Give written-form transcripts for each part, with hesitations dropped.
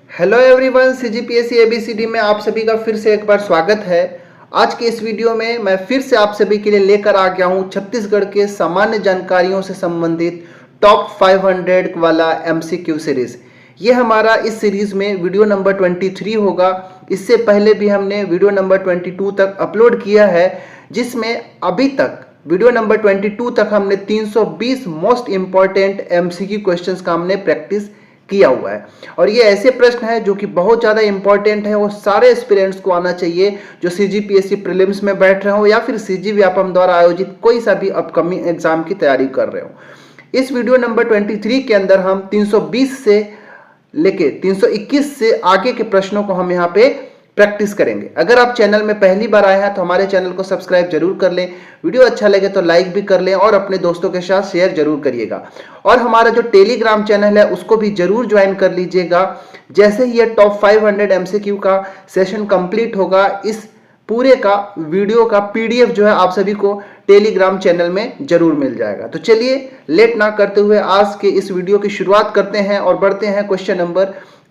Hello everyone, CGPSC ABCD में आप सभी का फिर से एक बार स्वागत है। आज के इस वीडियो में मैं फिर से आप सभी के लिए लेकर आ गया हूं छत्तीसगढ़ के सामान्य जानकारियों से संबंधित टॉप 500 वाला एमसीक्यू सीरीज। ये हमारा इस सीरीज में वीडियो नंबर 23 होगा। इससे पहले भी हमने वीडियो नंबर 22 तक अपलोड किया है, जिसमें अभी तक वीडियो नंबर 22 तक हमने 320 मोस्ट इंपॉर्टेंट एमसीक्यू क्वेश्चंस का हमने प्रैक्टिस किया हुआ है। और ये ऐसे प्रश्न है जो कि बहुत ज़्यादा इंपॉर्टेंट है, वो सारे एस्पिरेंट्स को आना चाहिए जो सीजीपीएससी प्रीलिम्स में बैठ रहे हो या फिर सीजी व्यापम द्वारा आयोजित कोई सा भी अपकमिंग एग्जाम की तैयारी कर रहे हो। इस वीडियो नंबर 23 के अंदर हम 320 से लेके 321 से आगे के प्रश्नों को हम यहाँ पे प्रैक्टिस करेंगे। अगर आप चैनल में पहली बार आए हैं तो हमारे चैनल को सब्सक्राइब जरूर कर लें, वीडियो अच्छा लगे तो लाइक भी कर लें और अपने दोस्तों के साथ शेयर जरूर करिएगा। और हमारा जो टेलीग्राम चैनल है उसको भी जरूर ज्वाइन कर लीजिएगा। जैसे ही ये टॉप 500 एमसीक्यू का सेशन कंप्लीट होगा, इस पूरे का वीडियो का पीडीएफ जो है आप सभी को टेलीग्राम चैनल में जरूर मिल जाएगा। तो चलिए लेट ना करते हुए आज के इस वीडियो की शुरुआत करते हैं और बढ़ते हैं क्वेश्चन नंबर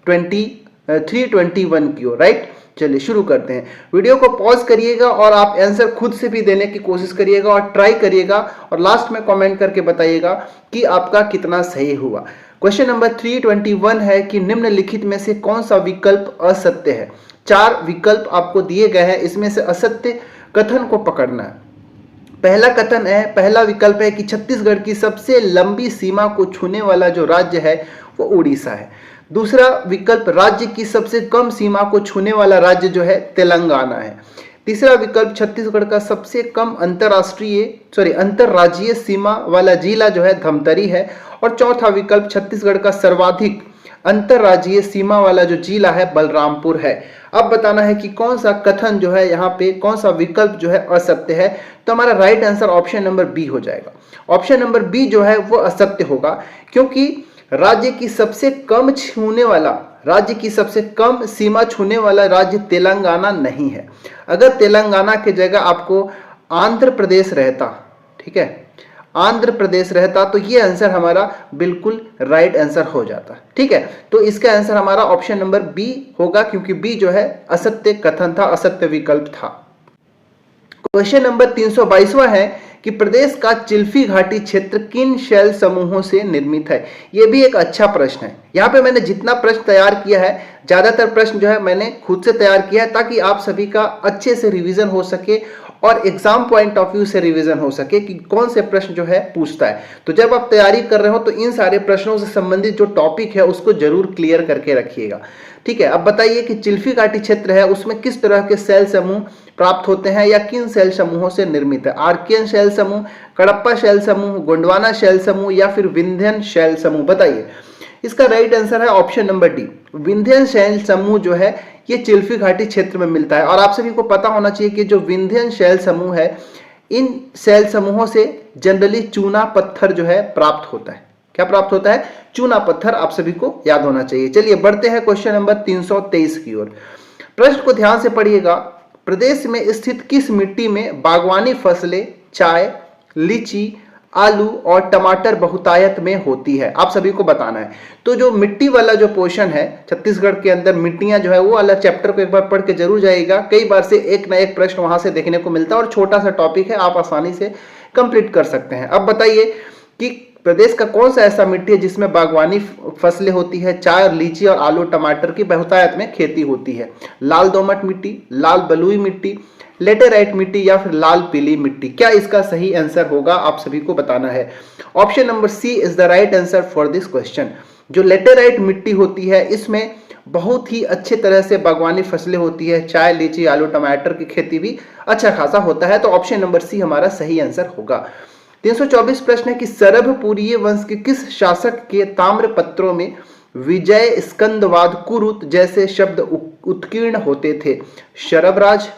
321 की ओर। राइट, चलिए शुरू करते हैं। वीडियो को पॉज करिएगा और आप आंसर खुद से भी देने की कोशिश करिएगा और ट्राई करिएगा और लास्ट में कमेंट करके बताइएगा कि आपका कितना सही हुआ। क्वेश्चन नंबर 321 है कि निम्नलिखित में से कौन सा विकल्प असत्य है। 4 विकल्प आपको दिए गए हैं, इसमें से असत्य कथन को पकड़ना है। पहला विकल्प है कि छत्तीसगढ़ की सबसे लंबी सीमा को छूने वाला जो राज्य है वो उड़ीसा है। दूसरा विकल्प, राज्य की सबसे कम सीमा को छूने वाला राज्य जो है तेलंगाना है। तीसरा विकल्प, छत्तीसगढ़ का सबसे कम अंतरराज्यीय सीमा वाला जिला जो है धमतरी है। और चौथा विकल्प, छत्तीसगढ़ का सर्वाधिक अंतरराज्यीय सीमा वाला जो जिला है बलरामपुर है। अब बताना है कि कौन सा कथन जो है यहाँ पे, कौन सा विकल्प जो है असत्य है। तो हमारा right answer option number B हो जाएगा। ऑप्शन नंबर बी जो है वो असत्य होगा, क्योंकि राज्य की सबसे कम सीमा छूने वाला राज्य तेलंगाना नहीं है। अगर तेलंगाना की जगह आपको आंध्र प्रदेश रहता, ठीक है, आंध्र प्रदेश रहता तो ये आंसर हमारा बिल्कुल राइट आंसर हो जाता। ठीक है, तो इसका आंसर हमारा ऑप्शन नंबर बी होगा, क्योंकि बी जो है असत्य कथन था, असत्य विकल्प था। क्वेश्चन नंबर 322वां है कि प्रदेश का चिल्फी घाटी क्षेत्र किन शैल समूहों से निर्मित है। यह भी एक अच्छा प्रश्न है। यहाँ पे मैंने जितना प्रश्न तैयार किया है, ज्यादातर प्रश्न जो है मैंने खुद से तैयार किया है, ताकि आप सभी का अच्छे से रिवीजन हो सके और एग्जाम पॉइंट ऑफ व्यू से रिवीजन हो सके कि कौन से प्रश्न जो है पूछता है। तो जब आप तैयारी कर रहे हो तो इन सारे प्रश्नों से संबंधित जो टॉपिक है उसको जरूर क्लियर करके रखिएगा। ठीक है, अब बताइए कि चिल्फी घाटी क्षेत्र है उसमें किस तरह के सेल समूह प्राप्त होते हैं या किन सेल समूहों से निर्मित है। आर्कियन शैल समूह, कडप्पा शैल समूह, गोंडवाना शैल समूह या फिर विंध्यन शैल समूह। बताइए, इसका राइट आंसर है ऑप्शन नंबर डी। विंध्यन शैल समूह जो है ये चिल्फी घाटी क्षेत्र में मिलता है। और आप सभी को पता होना चाहिए कि जो विंध्यन शैल समूह है, इन शैल समूहों से जनरली चूना पत्थर जो है प्राप्त होता है। क्या प्राप्त होता है? चूना पत्थर। आप सभी को याद होना चाहिए। चलिए बढ़ते हैं क्वेश्चन नंबर 323 की ओर। प्रश्न को ध्यान से पढ़िएगा। प्रदेश में स्थित किस मिट्टी में बागवानी फसलें चाय, लीची, आलू और टमाटर बहुतायत में होती है? आप सभी को बताना है। तो जो मिट्टी वाला जो पोर्शन है छत्तीसगढ़ के अंदर, मिट्टियां जो है वो अलग चैप्टर को एक बार पढ़ के जरूर जाइएगा। कई बार से एक ना एक प्रश्न वहां से देखने को मिलता है और छोटा सा टॉपिक है, आप आसानी से कंप्लीट कर सकते हैं। अब बताइए कि प्रदेश का कौन सा ऐसा मिट्टी है जिसमें बागवानी फसलें होती है, चाय और लीची और आलू टमाटर की बहुतायत में खेती होती है? लाल दोमट मिट्टी, लाल बलुई मिट्टी, लेटेराइट मिट्टी या फिर लाल पीली मिट्टी? क्या इसका सही आंसर होगा? आप सभी को बताना है। Option number C is the right answer for this question. जो लेटेराइट मिट्टी होती है इसमें बहुत ही अच्छे तरह से बागवानी फसलें होती है, चाय, लीची, आलू टमाटर की खेती भी अच्छा खासा होता है। तो ऑप्शन नंबर सी हमारा सही आंसर होगा। 324 प्रश्न है कि सरभपुरीय वंश के किस शासक के ताम्र पत्रों में विजय, स्कंदवाद, कुरुत जैसे शब्द उत्कीर्ण होते थे? शरभराज,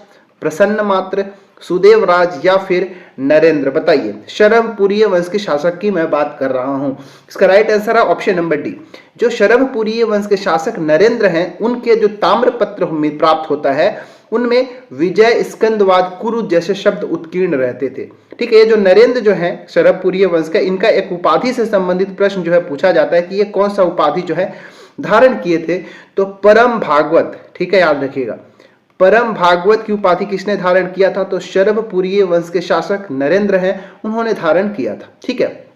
प्रसन्न मात्र, सुदेवराज या फिर नरेंद्र? बताइए, शरभपुरीय वंश के शासक की मैं बात कर रहा हूं। इसका राइट आंसर है ऑप्शन नंबर डी। जो शरभपुरीय वंश के शासक नरेंद्र हैं, उनके जो ताम्रपत्र में प्राप्त होता है उनमें विजय, स्कंदवाद, कुरु जैसे शब्द उत्कीर्ण रहते थे। ठीक है, ये जो नरेंद्र जो है शरभपुरीय वंश का, इनका एक उपाधि से संबंधित प्रश्न जो है पूछा जाता है कि ये कौन सा उपाधि जो है धारण किए थे? तो परम भागवत, ठीक है, याद रखिएगा। परम भागवत की उपाधि किसने धारण किया था? तो शरभपुरीय वंश के शासक नरेंद्र हैं, उन्होंने धारण किया था, ठीक है।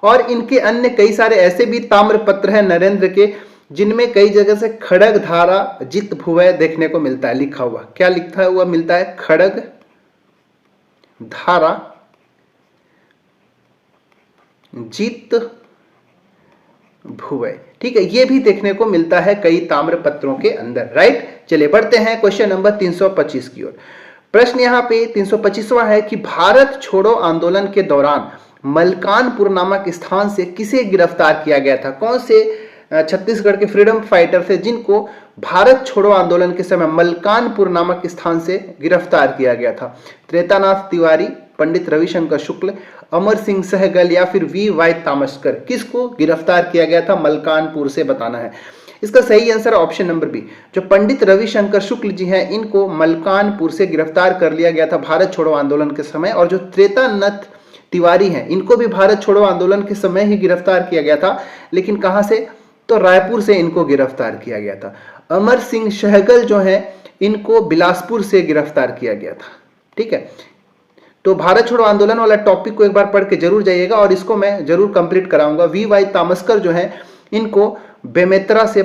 और इनके अन्य कई सारे ऐसे भी ताम्रपत्र हैं नरेंद्र के, जिनमें कई जगह से खड़ग धारा जित भुवय देखने को मिलता है लिखा हुआ। क्या लिखा हुआ मिलता है? खड़ग धारा जित भुवय, ठीक है, ये भी देखने को मिलता है कई ताम्रपत्रों के अंदर, राइट। चलिए बढ़ते हैं क्वेश्चन नंबर 325 की ओर। प्रश्न यहाँ पे 325वां है कि भारत छोड़ो आंदोलन के दौरान मलकानपुर नामक स्थान से किसे गिरफ्तार किया गया था? कौन से छत्तीसगढ़ के फ्रीडम फाइटर थे जिनको भारत छोड़ो आंदोलन के समय मलकानपुर नामक स्थान से गिरफ्तार किया गया था? त्रेतानाथ तिवारी, पंडित रविशंकर शुक्ल, अमर सिंह सहगल या फिर वी वाई तामस्कर? किसको गिरफ्तार किया गया था? मलकानपुर से बताना है। इसका सही आंसर ऑप्शन नंबर बी, जो पंडित रविशंकर शुक्ल जी हैं, इनको मलकानपुर से गिरफ्तार कर लिया गया था भारत छोड़ो आंदोलन के समय। और जो त्रेतानाथ तिवारी हैं, इनको भी भारत छोड़ो आंदोलन के समय ही गिरफ्तार किया गया था, लेकिन कहां से? तो रायपुर से इनको गिरफ्तार किया गया था। अमर सिंह सहगल जो है, इनको बिलासपुर से गिरफ्तार किया गया था, ठीक है। तो भारत छोड़ो आंदोलन वाला टॉपिक को एक बार पढ़ के जरूर जाइएगा और इसको मैं जरूर कंप्लीट कराऊंगा। वी वाई तामस्कर जो है, इनको बेमेतरा से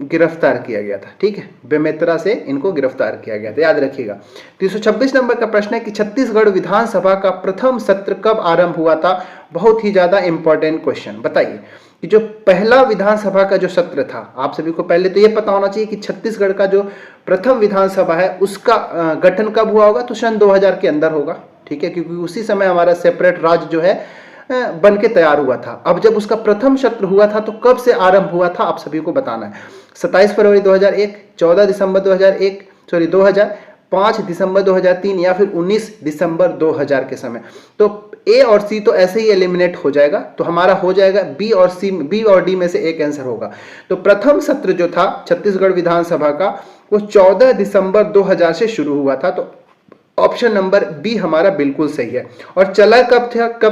गिरफ्तार किया गया था, ठीक है, बेमेतरा से इनको गिरफ्तार किया गया था, याद रखिएगा। 326 नंबर का प्रश्न है कि छत्तीसगढ़ विधानसभा का प्रथम सत्र कब आरंभ हुआ था? बहुत ही ज्यादा इंपॉर्टेंट क्वेश्चन। बताइए कि जो पहला विधानसभा का जो सत्र था, आप सभी को पहले तो ये पता होना चाहिए कि छत्तीसगढ़ का जो प्रथम विधानसभा है उसका गठन कब हुआ होगा? तो सन 2000 के अंदर होगा, ठीक है, क्योंकि उसी समय हमारा सेपरेट राज्य जो है बन के तैयार हुआ था। अब जब उसका प्रथम सत्र हुआ था तो कब से आरंभ हुआ था, आप सभी को बताना है। 27 फरवरी 2001, 14 दिसंबर 2001, 2000, 5 दिसंबर 2003 या फिर 19 दिसंबर 2000 के समय। तो ए और सी तो ऐसे ही एलिमिनेट हो जाएगा, तो हमारा हो जाएगा बी और सी, बी और डी में से एक आंसर होगा। तो प्रथम सत्र जो था छत्तीसगढ़ विधानसभा का, वो 14 दिसंबर 2000 से शुरू हुआ था। तो ऑप्शन नंबर बी हमारा बिल्कुल सही है। और चला कब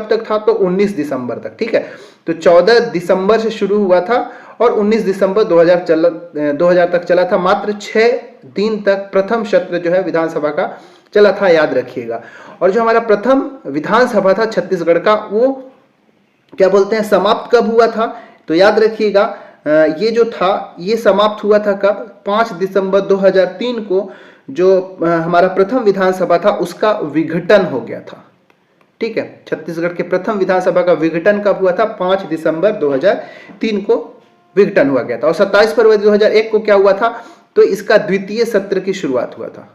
तक था? तो 19 दिसंबर तक, ठीक है। तो 14 दिसंबर से शुरू हुआ था और 19 दिसंबर 2000 तक चला था। मात्र 6 दिन तक प्रथम सत्र जो है विधानसभा का चला था, याद रखिएगा। और जो हमारा प्रथम विधानसभा था छत्तीसगढ़ का, वो क्या बोलते हैं, समाप्त कब हुआ था? तो याद रखिएगा, ये जो था ये समाप्त हुआ था कब? 5 दिसंबर 2003 को जो हमारा प्रथम विधानसभा था उसका विघटन हो गया था, ठीक है। छत्तीसगढ़ के प्रथम विधानसभा का विघटन कब हुआ था? 5 दिसंबर 2003 को विघटन हुआ गया था। और 27 फरवरी 2001 को क्या हुआ था? तो इसका द्वितीय सत्र की शुरुआत हुआ था,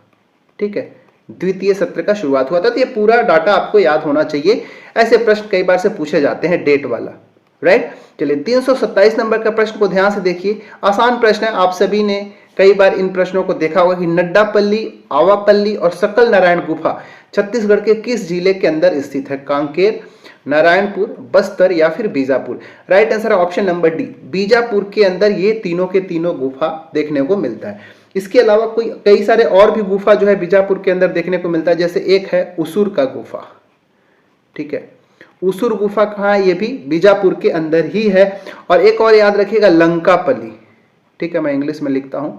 ठीक है, द्वितीय सत्र का शुरुआत हुआ था। तो ये पूरा डाटा आपको याद होना चाहिए, ऐसे प्रश्न कई बार से पूछे जाते हैं डेट वाला, राइट। चलिए 327 नंबर का प्रश्न को ध्यान से देखिए, आसान प्रश्न है। आप सभी ने कई बार इन प्रश्नों को देखा होगा कि नड्डापल्ली, आवापल्ली और सकल नारायण गुफा छत्तीसगढ़ के किस जिले के अंदर स्थित है? कांकेर, नारायणपुर, बस्तर या फिर Bijapur? Right answer option number D, Bijapur के अंदर ये तीनों के तीनों गुफा देखने को मिलता है। इसके अलावा कई सारे और भी गुफा जो है बीजापुर के अंदर देखने को मिलता है, जैसे एक है उसूर का गुफा, ठीक है, उसूर गुफा कहाँ है? ये भी बीजापुर के अंदर ही है। और एक और याद रखिएगा, लंकापल्ली, ठीक है, मैं इंग्लिश में लिखता हूं,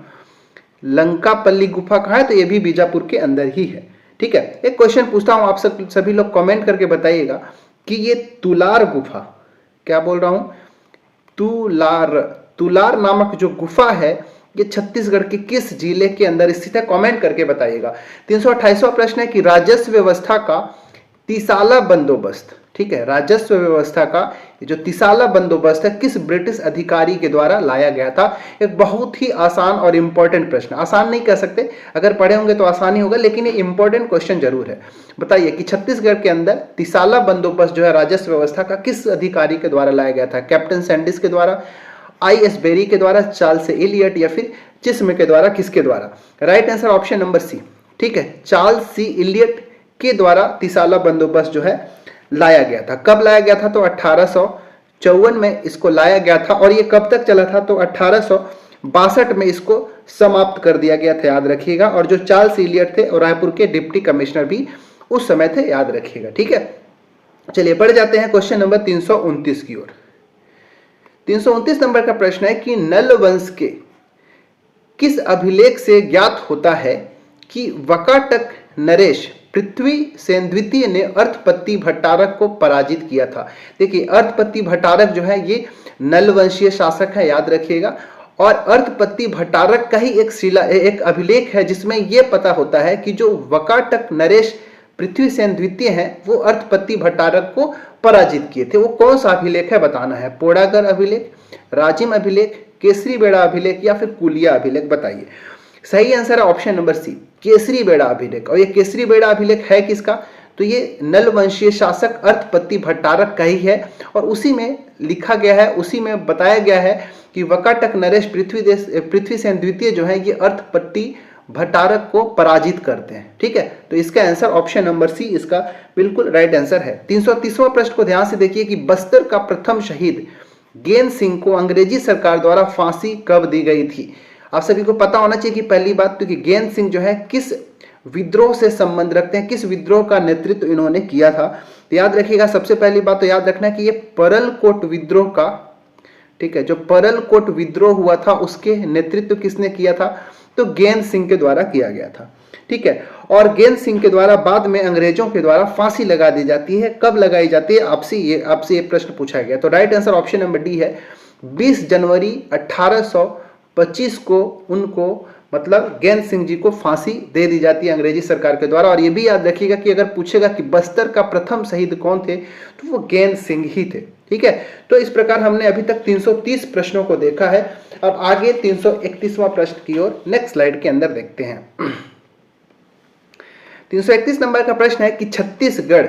लंकापल्ली गुफा कहाँ है? तो ये भी बीजापुर के अंदर ही है, ठीक है। एक क्वेश्चन पूछता हूं, आप सभी लोग कमेंट करके बताइएगा कि ये तुलार गुफा, क्या बोल रहा हूं, तुलार नामक जो गुफा है, ये छत्तीसगढ़ के किस जिले के अंदर स्थित है? कमेंट करके बताइएगा। 328वां प्रश्न है कि राजस्व व्यवस्था का तिसाला बंदोबस्त, ठीक है, राजस्व व्यवस्था का जो तिसाला बंदोबस्त है किस ब्रिटिश अधिकारी के द्वारा लाया गया था? एक बहुत ही आसान और इंपॉर्टेंट प्रश्न, आसान नहीं कह सकते, अगर पढ़े होंगे तो आसानी होगा, लेकिन ये इंपॉर्टेंट क्वेश्चन जरूर है। बताइए कि छत्तीसगढ़ के अंदर तिसाला बंदोबस्त जो है राजस्व व्यवस्था का किस अधिकारी के द्वारा लाया गया था? कैप्टन सैंडिस के द्वारा, आई.एस. बेरी के द्वारा, चार्ल्स इलियट या फिर चिस्म के द्वारा? किसके द्वारा? Right answer option number C, ठीक है, चार्ल्स सी इलियट के द्वारा तिसाला बंदोबस्त जो है लाया गया था। कब लाया गया था? तो 1854 में इसको लाया गया था। और ये कब तक चला था? तो 1862 में इसको समाप्त कर दिया गया था, याद रखिएगा। और जो चार्ल्स इलियट थे और रायपुर के डिप्टी कमिश्नर भी उस समय थे, याद रखिएगा, ठीक है। चलिए बढ़ जाते हैं क्वेश्चन नंबर 329 की ओर। 329 नंबर का प्रश्न है कि नल वंश के किस अभिलेख से ज्ञात होता है कि वकाटक नरेश पृथ्वीसेन द्वितीय ने अर्थपति भट्टारक को पराजित किया था। देखिए, अर्थपति भट्टारक जो है ये नल वंशीय शासक है, याद रखिएगा। और अर्थपति भट्टारक का ही एक अभिलेख है जिसमें यह पता होता है कि जो वकाटक नरेश पृथ्वीसेन द्वितीय हैं वो अर्थपति भट्टारक को पराजित किए थे। वो कौन सा अभिलेख है बताना है। पोड़ागर अभिलेख, राजिम अभिलेख, केसरी बेड़ा अभिलेख या फिर कुलिया अभिलेख, बताइए। सही आंसर है ऑप्शन नंबर सी, केसरी बेड़ा अभिलेख। और ये केसरी बेड़ा अभिलेख है किसका, तो ये नल वंशीय शासक अर्थपति भट्टारक का ही है। और उसी में लिखा गया है, उसी में बताया गया है कि वकाटक नरेश पृथ्वीसेन द्वितीय जो है ये अर्थपति भट्टारक को पराजित करते हैं। ठीक है, तो इसका आंसर ऑप्शन नंबर सी इसका बिल्कुल राइट आंसर है। 330वां प्रश्न को ध्यान से देखिए कि बस्तर का प्रथम शहीद गेंद सिंह को अंग्रेजी सरकार द्वारा फांसी कब दी गई थी। आप सभी को पता होना चाहिए कि पहली बात तो कि गेंद सिंह जो है किस विद्रोह से संबंध रखते हैं, किस विद्रोह का नेतृत्व इन्होंने किया था। तो याद रखिएगा, सबसे पहली बात तो याद रखना कि ये परलकोट विद्रोह का, ठीक है, जो परलकोट विद्रोह हुआ था उसके नेतृत्व किसने किया था, तो गेंद सिंह के द्वारा किया गया था। ठीक है, और गेंद सिंह के द्वारा बाद में अंग्रेजों के द्वारा फांसी लगा दी जाती है। कब लगाई जाती है, आपसे ये प्रश्न पूछा गया। तो right answer option number D है, 20 जनवरी 1825 को उनको मतलब गेंद सिंह जी को फांसी दे दी जाती है अंग्रेजी सरकार के द्वारा। और ये भी याद रखिएगा कि अगर पूछेगा कि बस्तर का प्रथम शहीद कौन थे तो वो गेंद सिंह ही थे। ठीक है, तो इस प्रकार हमने अभी तक 330 प्रश्नों को देखा है। अब आगे 331वां प्रश्न की ओर नेक्स्ट स्लाइड के अंदर देखते हैं। 331 नंबर का प्रश्न है कि छत्तीसगढ़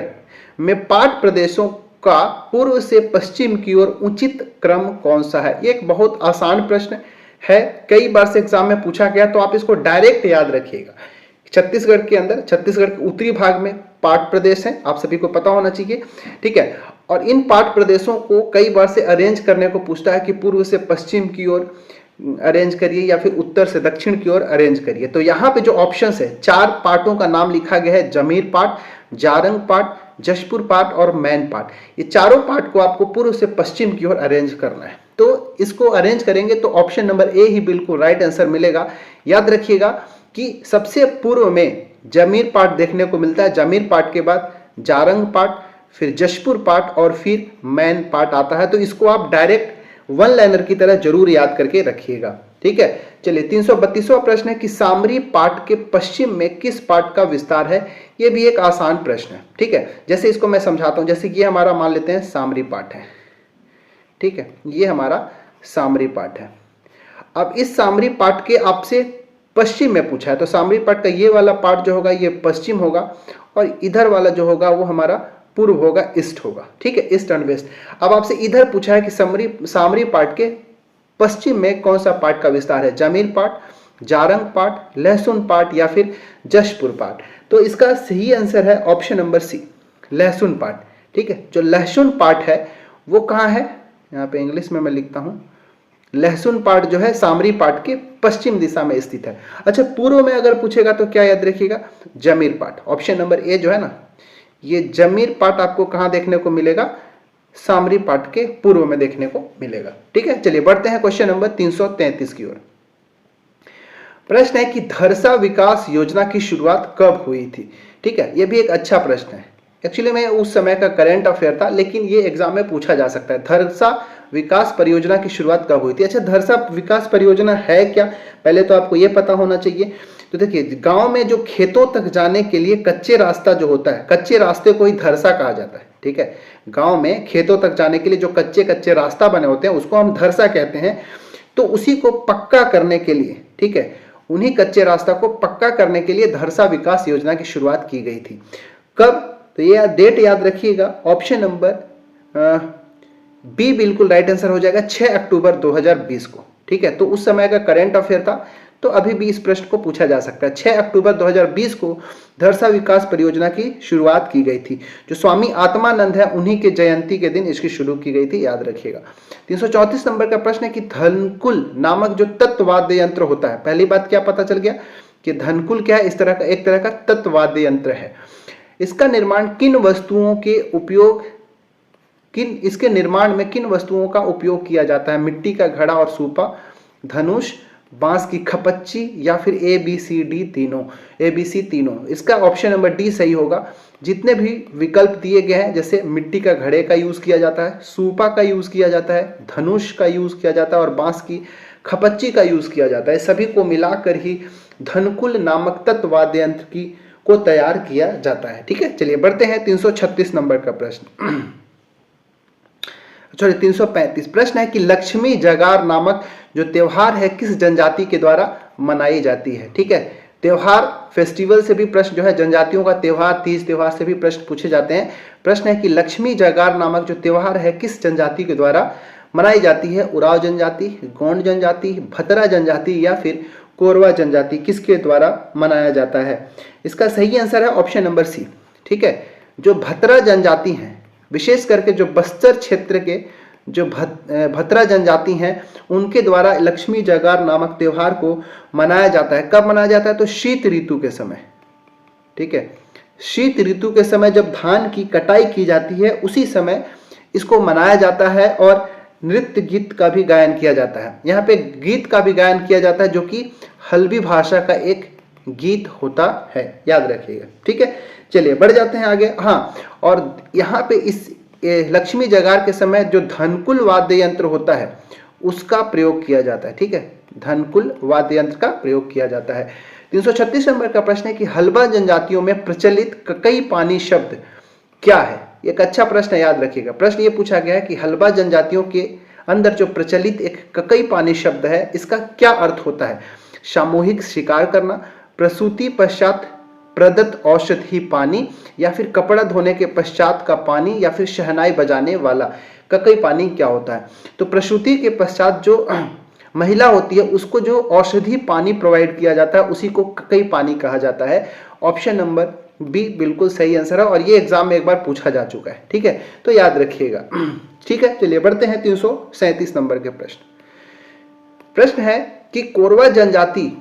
में पाट प्रदेशों का पूर्व से पश्चिम की ओर उचित क्रम कौन सा है। ये एक बहुत आसान प्रश्न है, कई बार से एग्जाम में पूछा गया, तो आप इसको डायरेक्ट याद रखिएगा। छत्तीसगढ़ के अंदर, छत्तीसगढ़ के उत्तरी भाग में पाट प्रदेश है, आप सभी को पता होना चाहिए। ठीक है, और इन पाट प्रदेशों को कई बार से अरेंज करने को पूछता है कि पूर्व से पश्चिम की ओर अरेंज करिए या फिर उत्तर से दक्षिण की ओर अरेंज करिए। तो यहाँ पे जो ऑप्शंस है, 4 पाटों का नाम लिखा गया है, जमीर पाट, जारंग पाट, जशपुर पाट और मैन पाट। ये चारों पाट को आपको पूर्व से पश्चिम की ओर अरेंज करना है। तो इसको अरेंज करेंगे तो ऑप्शन नंबर ए ही बिल्कुल राइट आंसर मिलेगा। याद रखिएगा कि सबसे पूर्व में जमीर पाट देखने को मिलता है, जमीर पाट के बाद जारंग पाट, फिर जशपुर पाट और फिर मैन पाट आता है। तो इसको आप डायरेक्ट वन लाइनर की तरह जरूर याद करके रखिएगा। ठीक है, चलिए 332वां प्रश्न है कि सामरी पाट के पश्चिम में किस पाट का विस्तार है। यह भी एक आसान प्रश्न है। ठीक है, जैसे इसको मैं समझाता हूं, जैसे कि ये हमारा मान लेते हैं सामरी पाट है। ठीक है, ये हमारा सामरी पाट है। अब इस सामरी पाट के आपसे पश्चिम में पूछा है, तो सामरी पाट का ये वाला पार्ट जो होगा ये पश्चिम होगा और इधर वाला जो होगा वो हमारा पूर्व होगा, ईस्ट होगा। ठीक है, ईस्ट एंड वेस्ट। अब आपसे इधर पूछा है कि सामरी पाट के पश्चिम में कौन सा पाट का विस्तार है, जमीर पाट, जारंग पाट, लहसुन पाट या फिर जशपुर पाट। तो इसका सही आंसर है ऑप्शन नंबर सी, लहसुन पाट। ठीक है, जो लहसुन पाट है वो कहाँ है, यहाँ पे इंग्लिश में मैं लिखता हूँ, लहसुन पाट जो है सामरी पाट के पश्चिम दिशा में स्थित है। अच्छा, पूर्व में अगर पूछेगा तो क्या याद रखिएगा, जमीर पाट। ऑप्शन नंबर ए जो है ना, ये जमीर पाट आपको कहां देखने को मिलेगा, सामरी पाट के पूर्व में देखने को मिलेगा। ठीक है, चलिए बढ़ते हैं क्वेश्चन नंबर 333 की ओर। प्रश्न है कि धरसा विकास योजना की शुरुआत कब हुई थी। ठीक है, यह भी एक अच्छा प्रश्न है। एक्चुअली में उस समय का करंट अफेयर था, लेकिन ये एग्जाम में पूछा जा सकता है। धरसा विकास परियोजना की शुरुआत कब हुई थी। अच्छा, धरसा विकास परियोजना है क्या, पहले तो आपको यह पता होना चाहिए। तो देखिए, गांव में जो खेतों तक जाने के लिए कच्चे रास्ता जो होता है, कच्चे रास्ते को ही धरसा कहा जाता है। ठीक है, गांव में खेतों तक जाने के लिए जो कच्चे रास्ता बने होते हैं उसको हम धरसा कहते हैं। तो उसी को पक्का करने के लिए, ठीक है, उन्हीं कच्चे रास्ता को पक्का करने के लिए धरसा विकास योजना की शुरुआत की गई थी। कब, तो ये डेट याद रखिएगा, ऑप्शन नंबर बी बिल्कुल राइट आंसर हो जाएगा, 6 अक्टूबर 2020 को। ठीक है, तो उस समय का करंट अफेयर था, तो अभी भी इस प्रश्न को पूछा जा सकता है। 6 अक्टूबर 2020 को धरसा विकास परियोजना की शुरुआत की गई थी। जो स्वामी आत्मानंद है उन्हीं के जयंती के दिन इसकी शुरू की गई थी, याद रखिएगा। 334 नंबर का प्रश्न है कि धनकुल नामक जो तत्ववाद्य यंत्र होता है, पहली बात क्या पता चल गया कि धनकुल क्या है, इस तरह का एक तरह का तत्ववाद्य यंत्र है। इसका निर्माण किन वस्तुओं के उपयोग किन इसके निर्माण में किन वस्तुओं का उपयोग किया जाता है? मिट्टी का घड़ा और सूपा, धनुष, बांस की खपच्ची या फिर ए बी सी डी तीनों, ए बी सी तीनों। इसका ऑप्शन नंबर डी सही होगा। जितने भी विकल्प दिए गए हैं, जैसे मिट्टी का घड़े का यूज किया जाता है, सूपा का यूज किया जाता है, धनुष का यूज किया जाता है और बांस की खपच्ची का यूज किया जाता है, सभी को मिलाकर ही धनकुल नामक तत्व वाद्य यंत्र की को तैयार किया जाता है। ठीक है, चलिए बढ़ते हैं 336 नंबर का प्रश्न। सॉरी 335 प्रश्न है कि लक्ष्मी जगार नामक जो त्योहार है किस जनजाति के द्वारा मनाई जाती है? ठीक है, त्योहार फेस्टिवल से भी प्रश्न जो है, जनजातियों का त्योहार, तीज त्योहार से भी प्रश्न पूछे जाते हैं। प्रश्न है कि लक्ष्मी जगार नामक जो त्योहार है किस जनजाति के द्वारा मनाई जाती है? उराव जनजाति, गोंड जनजाति, भतरा जनजाति या फिर कोरवा जनजाति, किसके द्वारा मनाया जाता है? इसका सही आंसर है ऑप्शन नंबर सी। ठीक है, जो भतरा जनजाति हैं, विशेष करके जो बस्तर क्षेत्र के जो भतरा जनजाति हैं, उनके द्वारा लक्ष्मी जगार नामक त्योहार को मनाया जाता है। कब मनाया जाता है? तो शीत ऋतु के समय। ठीक है, शीत ऋतु के समय जब धान की कटाई की जाती है, उसी समय इसको मनाया जाता है और नृत्य गीत का भी गायन किया जाता है। यहाँ पे गीत का भी गायन किया जाता है जो कि हल्बी भाषा का एक गीत होता है, याद रखिएगा। ठीक है, चलिए बढ़ जाते हैं आगे। हाँ, और यहाँ पे इस लक्ष्मी जगार के समय जो धनकुल वाद्य यंत्र होता है उसका प्रयोग किया जाता है। ठीक है, धनकुल वाद्य यंत्र का प्रयोग किया जाता है। 336 नंबर का प्रश्न है कि हल्बा जनजातियों में प्रचलित ककई पानी शब्द क्या है? एक अच्छा प्रश्न है, याद रखिएगा। प्रश्न ये पूछा गया है कि हल्बा जनजातियों के अंदर जो प्रचलित एक ककई पानी शब्द है, इसका क्या अर्थ होता है? सामूहिक शिकार करना, प्रसूति पश्चात प्रदत्त औषधि पानी या फिर कपड़ा धोने के पश्चात का पानी या फिर शहनाई बजाने वाला। ककई पानी क्या होता है? तो प्रसूति के पश्चात जो महिला होती है उसको जो औषधि पानी प्रोवाइड किया जाता है उसी को ककई पानी कहा जाता है। ऑप्शन नंबर बी बिल्कुल सही आंसर है और ये एग्जाम में एक बार पूछा जा चुका है। ठीक है, तो याद रखिएगा। ठीक है, चलिए बढ़ते हैं 337 नंबर के प्रश्न। प्रश्न है कि कोरवा जनजाति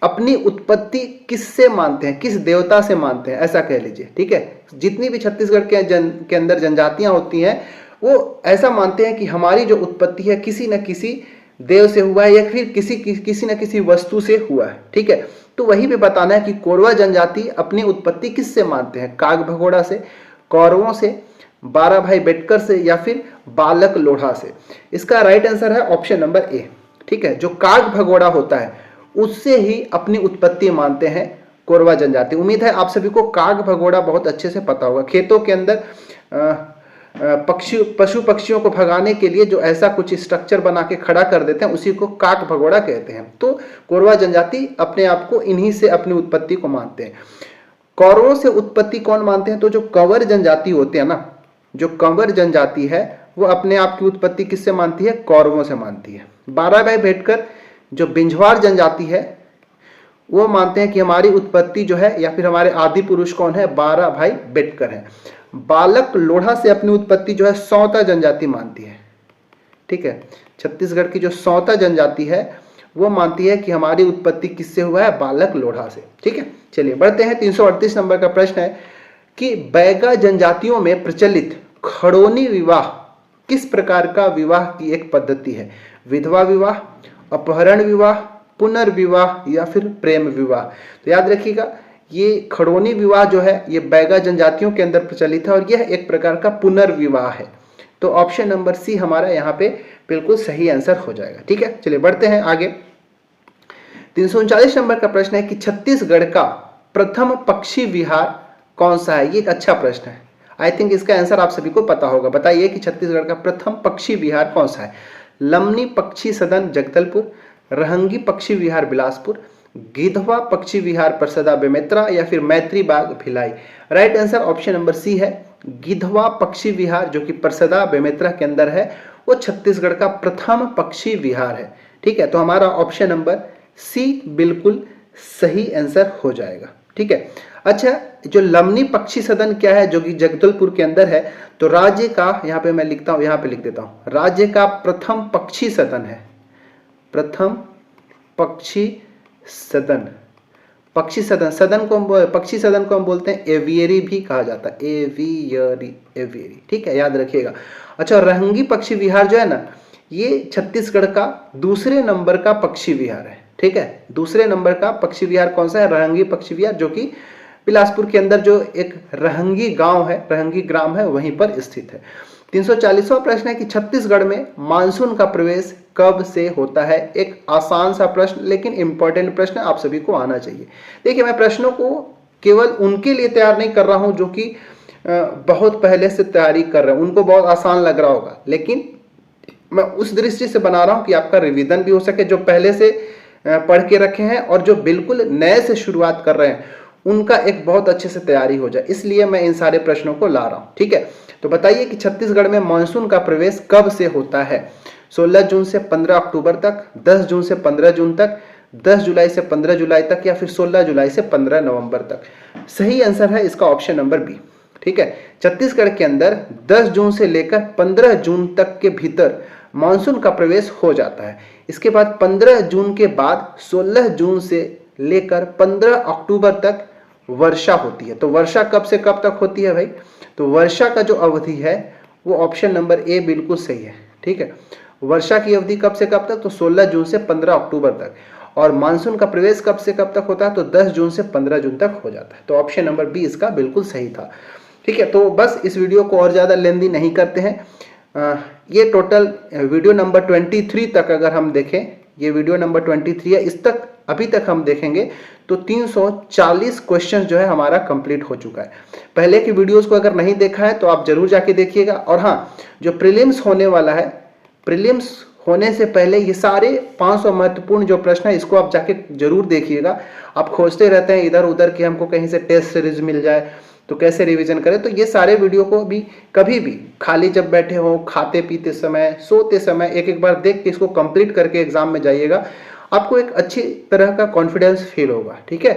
अपनी उत्पत्ति किससे मानते हैं, किस देवता से मानते हैं, ऐसा कह लीजिए। ठीक है, जितनी भी छत्तीसगढ़ के अंदर जनजातियां होती हैं वो ऐसा मानते हैं कि हमारी जो उत्पत्ति है किसी न किसी देव से हुआ है या फिर किसी न किसी वस्तु से हुआ है। ठीक है, तो वही पे बताना है कि कोरवा जनजाति अपनी उत्पत्ति किससे मानते हैं? काग भगोड़ा से, कौरवों से, बारह भाई बेटकर से या फिर बालक लोढ़ा से। इसका राइट आंसर है ऑप्शन नंबर ए। ठीक है, जो काग भगोड़ा होता है उससे ही अपनी उत्पत्ति मानते हैं कोरवा जनजाति। उम्मीद है आप सभी को काग भगोड़ा बहुत अच्छे से पता होगा। खेतों के अंदर पशु पक्षियों को भगाने के लिए जो ऐसा कुछ स्ट्रक्चर बना के खड़ा कर देते हैं उसी को काग भगोड़ा कहते हैं। तो कोरवा जनजाति अपने आप को इन्हीं से अपनी उत्पत्ति को मानते हैं। कौरवों से उत्पत्ति कौन मानते हैं? तो जो कंवर जनजाति होते हैं ना, जो कंवर जनजाति है वो अपने आप की उत्पत्ति किससे मानती है? कौरवों से मानती है। बारह भाई भेटकर जो बिंझवार जनजाति है वो मानते हैं कि हमारी उत्पत्ति जो है या फिर हमारे आदि पुरुष कौन है? बारह भाई बेटकर है। बालक लोढ़ा से अपनी उत्पत्ति जो है सौता जनजाति मानती है। ठीक है, छत्तीसगढ़ की जो सौता जनजाति है वो मानती है कि हमारी उत्पत्ति किससे हुआ है? बालक लोढ़ा से। ठीक है, चलिए बढ़ते हैं। 338 नंबर का प्रश्न है कि बैगा जनजातियों में प्रचलित खड़ोनी विवाह किस प्रकार का विवाह की एक पद्धति है? विधवा विवाह, अपहरण विवाह, पुनर्विवाह या फिर प्रेम विवाह। तो याद रखिएगा ये खड़ोनी विवाह जो है ये बैगा जनजातियों के अंदर प्रचलित है और यह एक प्रकार का पुनर्विवाह है। तो ऑप्शन नंबर सी हमारा यहाँ पे बिल्कुल सही आंसर हो जाएगा। ठीक है, चलिए बढ़ते हैं आगे। 339 नंबर का प्रश्न है कि छत्तीसगढ़ का प्रथम पक्षी विहार कौन सा है? ये एक अच्छा प्रश्न है। आई थिंक इसका आंसर आप सभी को पता होगा। बताइए कि छत्तीसगढ़ का प्रथम पक्षी विहार कौन सा है? लमनी पक्षी सदन जगदलपुर, रहंगी पक्षी विहार बिलासपुर, गिधवा पक्षी विहार परसदा बेमेत्रा या फिर Maitri Bagh Bhilai. Right answer option number C है। गिधवा पक्षी विहार जो कि परसदा बेमेत्रा के अंदर है वो छत्तीसगढ़ का प्रथम पक्षी विहार है। ठीक है, तो हमारा ऑप्शन नंबर सी बिल्कुल सही आंसर हो जाएगा। ठीक है, अच्छा जो लमनी पक्षी सदन क्या है जो कि जगदलपुर के अंदर है? तो राज्य का, यहाँ पे मैं लिखता हूँ, यहाँ पे लिख देता हूँ, राज्य का प्रथम पक्षी सदन है। प्रथम पक्षी सदन पक्षी सदन, पक्षी सदन को हम बोलते हैं एवियरी भी कहा जाता है, एवियरी, ठीक है, याद रखिएगा। अच्छा, रहंगी पक्षी विहार जो है ना, ये छत्तीसगढ़ का दूसरे नंबर का पक्षी विहार है, ठीक है। दूसरे नंबर का पक्षी विहार कौन सा है? रहंगी पक्षी विहार, जो कि बिलासपुर के अंदर जो एक रहंगी गांव है, रहंगी ग्राम है, वहीं पर स्थित है। 340वां प्रश्न है कि छत्तीसगढ़ में मानसून का प्रवेश कब से होता है? एक आसान सा प्रश्न लेकिन इंपॉर्टेंट प्रश्न, आप सभी को आना चाहिए। देखिए, मैं प्रश्नों को केवल उनके लिए तैयार नहीं कर रहा हूं जो कि बहुत पहले से तैयारी कर रहे हैं, उनको बहुत आसान लग रहा होगा, लेकिन मैं उस दृष्टि से बना रहा हूं कि आपका रिवीजन भी हो सके, जो पहले से पढ़ के रखे हैं और जो बिल्कुल नए से शुरुआत कर रहे हैं उनका एक बहुत अच्छे से तैयारी हो जाए, इसलिए मैं इन सारे प्रश्नों को ला रहा हूं, ठीक है। तो बताइए कि छत्तीसगढ़ में मानसून का प्रवेश कब से होता है? 16 जून से 15 अक्टूबर तक, 10 जून से 15 जून तक, 10 जुलाई से 15 जुलाई तक, या फिर 16 जुलाई से 15 नवंबर तक? सही आंसर है इसका ऑप्शन नंबर बी, ठीक है। छत्तीसगढ़ के अंदर 10 जून से लेकर 15 जून तक के भीतर मानसून का प्रवेश हो जाता है। इसके बाद 15 जून के बाद 16 जून से लेकर 15 अक्टूबर तक वर्षा होती है। तो वर्षा कब से कब तक होती है भाई? तो वर्षा का जो अवधि है वो ऑप्शन नंबर ए बिल्कुल सही है, ठीक है। वर्षा की अवधि कब से कब तक? तो 16 जून से 15 अक्टूबर तक। और मानसून का प्रवेश कब से कब तक होता है? तो 10 जून से 15 जून तक हो जाता है। तो ऑप्शन नंबर बी इसका बिल्कुल सही था, ठीक है। तो बस इस वीडियो को और ज़्यादा लेंदी नहीं करते हैं। ये टोटल वीडियो नंबर 23 तक अगर हम देखें, ये वीडियो नंबर 23 है, इस तक अभी तक हम देखेंगे तो 340 क्वेश्चन जो है हमारा कंप्लीट हो चुका है। पहले की वीडियोस को अगर नहीं देखा है तो आप जरूर जाके देखिएगा। और हाँ, जो प्रीलिम्स होने वाला है, प्रीलिम्स होने से पहले ये सारे 500 महत्वपूर्ण जो प्रश्न है इसको आप जाके जरूर देखिएगा। आप खोजते रहते हैं इधर उधर कि हमको कहीं से टेस्ट सीरीज मिल जाए तो कैसे रिवीजन करें, तो ये सारे वीडियो को भी कभी भी खाली जब बैठे हो, खाते पीते समय, सोते समय एक एक बार देख के इसको कंप्लीट करके एग्जाम में जाइएगा, आपको एक अच्छी तरह का कॉन्फिडेंस फील होगा, ठीक है।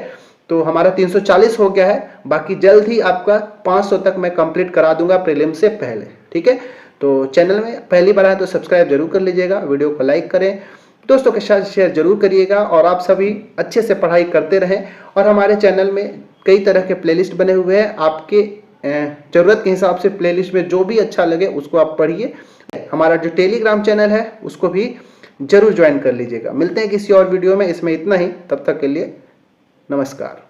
तो हमारा 340 हो गया है, बाकी जल्द ही आपका 500 तक मैं कंप्लीट करा दूंगा प्रीलिम से पहले, ठीक है। तो चैनल में पहली बार आए तो सब्सक्राइब जरूर कर लीजिएगा, वीडियो को लाइक करें, दोस्तों के साथ शेयर जरूर करिएगा, और आप सभी अच्छे से पढ़ाई करते रहें। और हमारे चैनल में कई तरह के प्लेलिस्ट बने हुए हैं, आपके ज़रूरत के हिसाब से प्लेलिस्ट में जो भी अच्छा लगे उसको आप पढ़िए। हमारा जो टेलीग्राम चैनल है उसको भी जरूर ज्वाइन कर लीजिएगा। मिलते हैं किसी और वीडियो में, इसमें इतना ही, तब तक के लिए नमस्कार।